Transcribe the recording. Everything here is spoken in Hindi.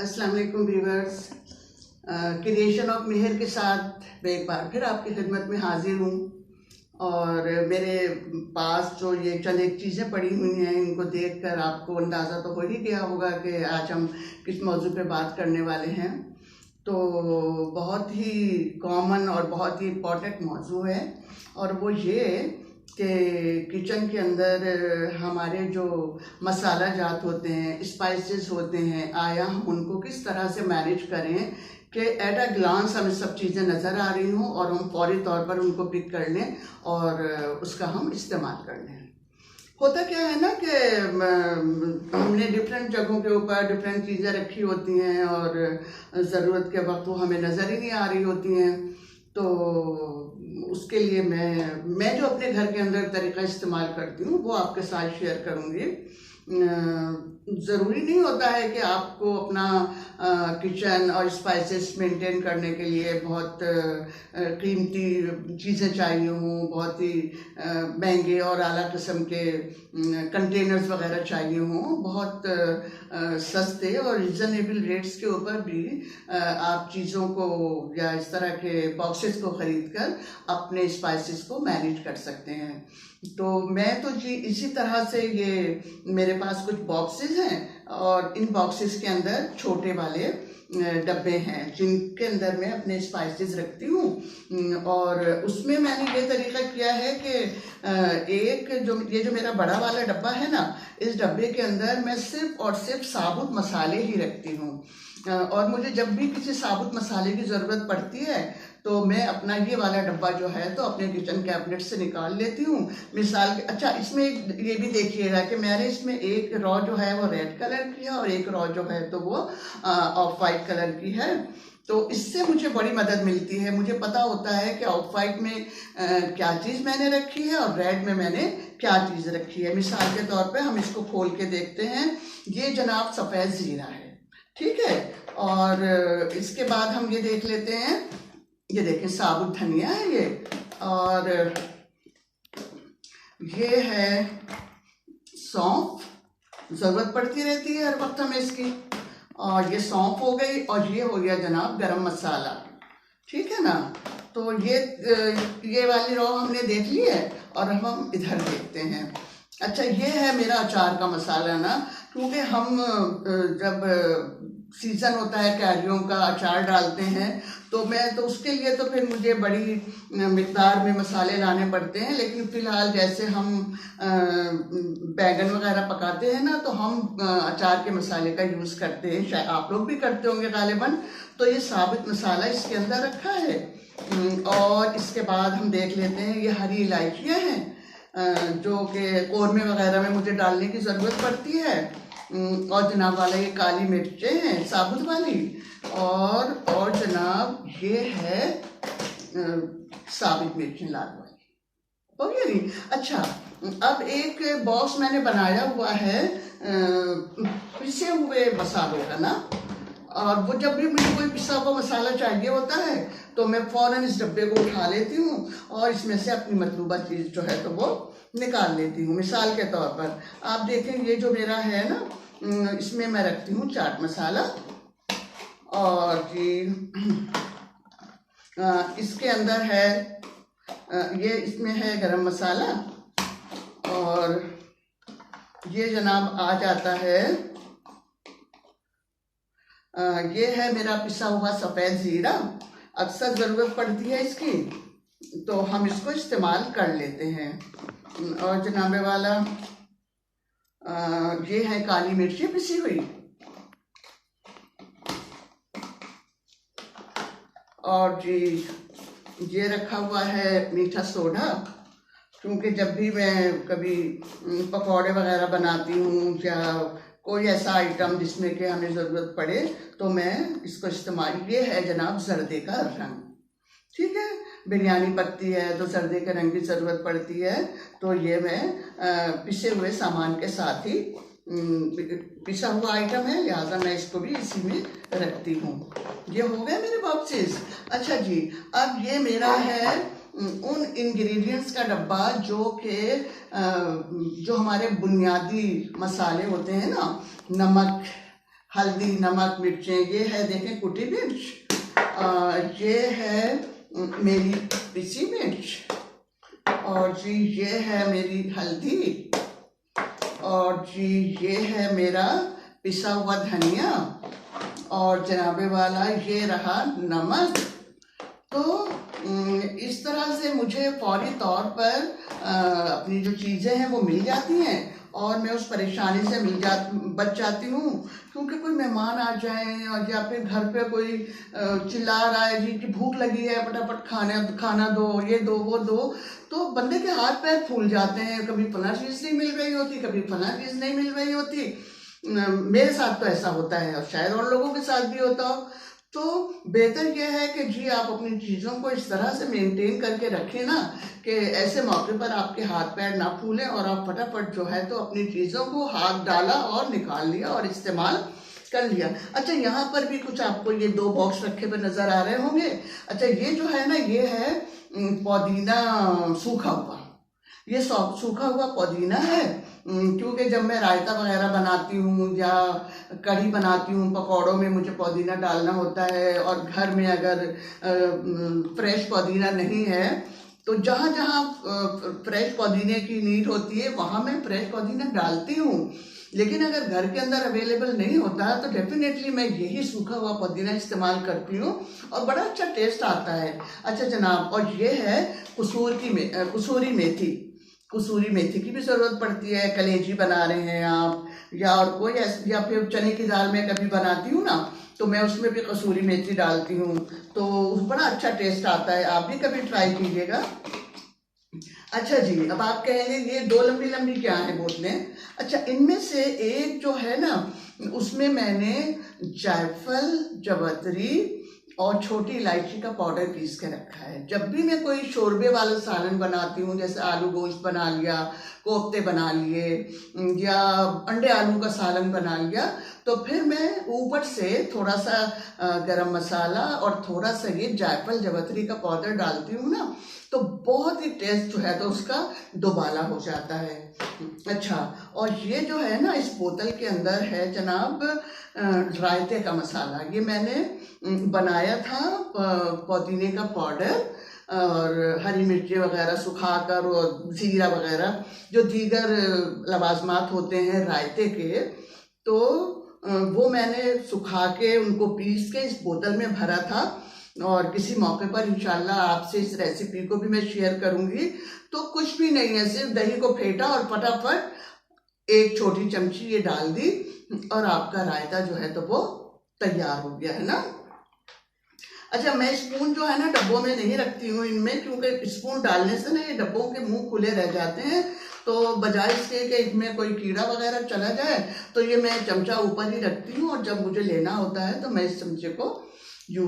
अस्सलाम वालेकुम व्यूअर्स। क्रिएशन ऑफ मेहर के साथ मैं एक बार फिर आपकी खिदमत में हाजिर हूँ और मेरे पास जो ये चंद एक चीज़ें पड़ी हुई हैं इनको देखकर आपको अंदाज़ा तो हो ही गया होगा कि आज हम किस मौजू पे बात करने वाले हैं। तो बहुत ही कॉमन और बहुत ही इम्पॉर्टेंट मौजू है और वो ये कि किचन के अंदर हमारे जो मसाला जात होते हैं, स्पाइसेस होते हैं, आया हम उनको किस तरह से मैनेज करें कि एट अ ग्लांस हमें सब चीज़ें नज़र आ रही हों और हम फौरी तौर पर उनको पिक कर लें और उसका हम इस्तेमाल कर लें। होता क्या है ना कि हमने डिफरेंट जगहों के ऊपर डिफरेंट चीज़ें रखी होती हैं और ज़रूरत के वक्त वो हमें नज़र ही नहीं आ रही होती हैं। तो उसके लिए मैं जो अपने घर के अंदर तरीका इस्तेमाल करती हूँ वो आपके साथ शेयर करूँगी। ज़रूरी नहीं होता है कि आपको अपना किचन और स्पाइसेस मेंटेन करने के लिए बहुत कीमती चीज़ें चाहिए हों, बहुत ही महंगे और आला किस्म के कंटेनर्स वगैरह चाहिए हों। बहुत सस्ते और रिजनेबल रेट्स के ऊपर भी आप चीज़ों को या इस तरह के बॉक्सेस को ख़रीद कर अपने स्पाइसेस को मैनेज कर सकते हैं। तो मैं तो जी इसी तरह से ये मेरे पास कुछ बॉक्सेस हैं और इन बॉक्सेस के अंदर छोटे वाले डब्बे हैं जिनके अंदर मैं अपने स्पाइसेस रखती हूँ। और उसमें मैंने ये तरीका किया है कि ये जो मेरा बड़ा वाला डब्बा है ना, इस डब्बे के अंदर मैं सिर्फ और सिर्फ साबुत मसाले ही रखती हूँ। और मुझे जब भी किसी साबुत मसाले की ज़रूरत पड़ती है तो मैं अपना ये वाला डब्बा जो है तो अपने किचन कैबिनेट से निकाल लेती हूँ। मिसाल के अच्छा इसमें ये भी देखिएगा कि मैंने इसमें एक रॉ जो है वो रेड कलर की है और एक रॉ जो है तो वो ऑफ वाइट कलर की है। तो इससे मुझे बड़ी मदद मिलती है, मुझे पता होता है कि ऑफ वाइट में क्या चीज़ मैंने रखी है और रेड में मैंने क्या चीज़ रखी है। मिसाल के तौर पे हम इसको खोल के देखते हैं। ये जनाब सफ़ेद ज़ीरा है, ठीक है। और इसके बाद हम ये देख लेते हैं, ये देखें साबुत धनिया है ये, और ये है सौंफ, ज़रूरत पड़ती रहती है हर वक्त हमें इसकी। और ये सौंफ हो गई और ये हो गया जनाब गरम मसाला, ठीक है ना। तो ये वाली रॉ हमने देख ली है और हम इधर देखते हैं। अच्छा ये है मेरा अचार का मसाला ना, क्योंकि हम जब सीज़न होता है कैरियों का अचार डालते हैं तो उसके लिए तो फिर मुझे बड़ी मिक़दार में मसाले लाने पड़ते हैं। लेकिन फ़िलहाल जैसे हम बैगन वगैरह पकाते हैं ना तो हम अचार के मसाले का यूज़ करते हैं, शायद आप लोग भी करते होंगे गालिबन। तो ये साबुत मसाला इसके अंदर रखा है। और इसके बाद हम देख लेते हैं ये हरी इलायचियाँ हैं जो कि कौरमे वगैरह में मुझे डालने की ज़रूरत पड़ती है। और जनाब वाला ये काली मिर्चें हैं साबुत वाली, और जनाब ये है साबुत मिर्चें लाल वाली, हो गया नहीं। अच्छा अब एक बॉक्स मैंने बनाया हुआ है पिसे हुए मसालों का ना, और वो जब भी मुझे कोई पिसा हुआ मसाला चाहिए होता है तो मैं फ़ौरन इस डब्बे को उठा लेती हूँ और इसमें से अपनी मतलूबा चीज़ जो है तो वो निकाल लेती हूँ। मिसाल के तौर पर आप देखें ये जो मेरा है ना, इसमें मैं रखती हूँ चाट मसाला, और जी इसके अंदर है ये इसमें है गरम मसाला, और ये जनाब आ जाता है ये है मेरा पिसा हुआ सफ़ेद ज़ीरा। अक्सर ज़रूरत पड़ती है इसकी तो हम इसको इस्तेमाल कर लेते हैं। और जनाबे वाला ये है काली मिर्ची पिसी हुई, और जी ये रखा हुआ है मीठा सोडा, क्योंकि जब भी मैं कभी पकौड़े वगैरह बनाती हूँ या कोई ऐसा आइटम जिसमें कि हमें ज़रूरत पड़े तो मैं इसको इस्तेमाल। ये है जनाब जर्दे का रंग, ठीक है। बिरयानी पकती है तो जर्दे के रंग की ज़रूरत पड़ती है, तो ये मैं पिसे हुए सामान के साथ ही पिसा हुआ आइटम है, लिहाजा मैं इसको भी इसी में रखती हूँ। ये हो गए मेरे बॉक्सेस। अच्छा जी अब ये मेरा है उन इंग्रेडिएंट्स का डब्बा जो हमारे बुनियादी मसाले होते हैं ना, नमक, हल्दी, नमक, मिर्चें, ये है देखें कुटी मिर्च, ये है मेरी पिसी मिर्च, और जी ये है मेरी हल्दी, और जी ये है मेरा पिसा हुआ धनिया, और जनाबे वाला ये रहा नमक। तो इस तरह से मुझे फौरी तौर पर अपनी जो चीज़ें हैं वो मिल जाती हैं, और मैं उस परेशानी से बच जाती हूँ। क्योंकि कोई मेहमान आ जाए और या फिर घर पे कोई चिल्ला रहा है जी कि भूख लगी है, फटाफट खाना दो, ये दो वो दो, तो बंदे के हाथ पैर फूल जाते हैं। कभी फला चीज़ नहीं मिल रही होती, कभी फला चीज़ नहीं मिल रही होती। मेरे साथ तो ऐसा होता है, और शायद और लोगों के साथ भी होता हो। तो बेहतर यह है कि जी आप अपनी चीज़ों को इस तरह से मेंटेन करके रखें ना कि ऐसे मौके पर आपके हाथ पैर ना फूलें, और आप फटाफट जो है तो अपनी चीज़ों को हाथ डाला और निकाल लिया और इस्तेमाल कर लिया। अच्छा, यहाँ पर भी कुछ आपको ये 2 बॉक्स रखे हुए नज़र आ रहे होंगे। अच्छा, ये जो है ना, ये है पुदीना सूखा हुआ। ये सूखा हुआ पुदीना है, क्योंकि जब मैं रायता वगैरह बनाती हूँ या कढ़ी बनाती हूँ, पकौड़ों में मुझे पुदीना डालना होता है, और घर में अगर फ्रेश पुदीना नहीं है तो जहाँ जहाँ फ्रेश पुदीने की नीड होती है वहाँ मैं फ्रेश पुदीना डालती हूँ। लेकिन अगर घर के अंदर अवेलेबल नहीं होता है तो डेफिनेटली मैं यही सूखा हुआ पुदीना इस्तेमाल करती हूँ, और बड़ा अच्छा टेस्ट आता है। अच्छा जनाब, और ये है कसूरी मेथी। कसूरी मेथी की भी ज़रूरत पड़ती है, कलेजी बना रहे हैं आप, या और कोई या फिर चने की दाल में कभी बनाती हूँ ना, तो मैं उसमें भी कसूरी मेथी डालती हूँ, तो बड़ा अच्छा टेस्ट आता है। आप भी कभी ट्राई कीजिएगा। अच्छा जी, अब आप कहेंगे ये 2 लंबी लंबी क्या है बोतलें। अच्छा, इनमें से एक जो है ना, उसमें मैंने जायफल, जवतरी और छोटी इलायची का पाउडर पीस के रखा है। जब भी मैं कोई शोरबे वाला सालन बनाती हूँ, जैसे आलू गोश्त बना लिया, कोफ्ते बना लिए, या अंडे आलू का सालन बना लिया, तो फिर मैं ऊपर से थोड़ा सा गरम मसाला और थोड़ा सा ये जायफल जवतरी का पाउडर डालती हूँ ना, तो बहुत ही टेस्ट जो है तो उसका दोबाला हो जाता है। अच्छा, और ये जो है ना, इस बोतल के अंदर है जनाब रायते का मसाला। ये मैंने बनाया था पुदीने का पाउडर और हरी मिर्ची वगैरह सुखाकर, और जीरा वगैरह जो दीगर लवाजमात होते हैं रायते के, तो वो मैंने सुखा के उनको पीस के इस बोतल में भरा था, और किसी मौके पर इंशाल्लाह आपसे इस रेसिपी को भी मैं शेयर करूंगी। तो कुछ भी नहीं है, सिर्फ दही को फेंटा और फटाफट 1 छोटी चमची ये डाल दी, और आपका रायता जो है तो वो तैयार हो गया है ना। अच्छा, मैं स्पून जो है ना डब्बों में नहीं रखती हूँ इनमें, क्योंकि स्पून डालने से ना ये डब्बों के मुंह खुले रह जाते हैं, तो बजाय इसके कि इसमें कोई कीड़ा वगैरह चला जाए, तो ये मैं चमचा ऊपर ही रखती हूँ, और जब मुझे लेना होता है तो मैं इस चमचे को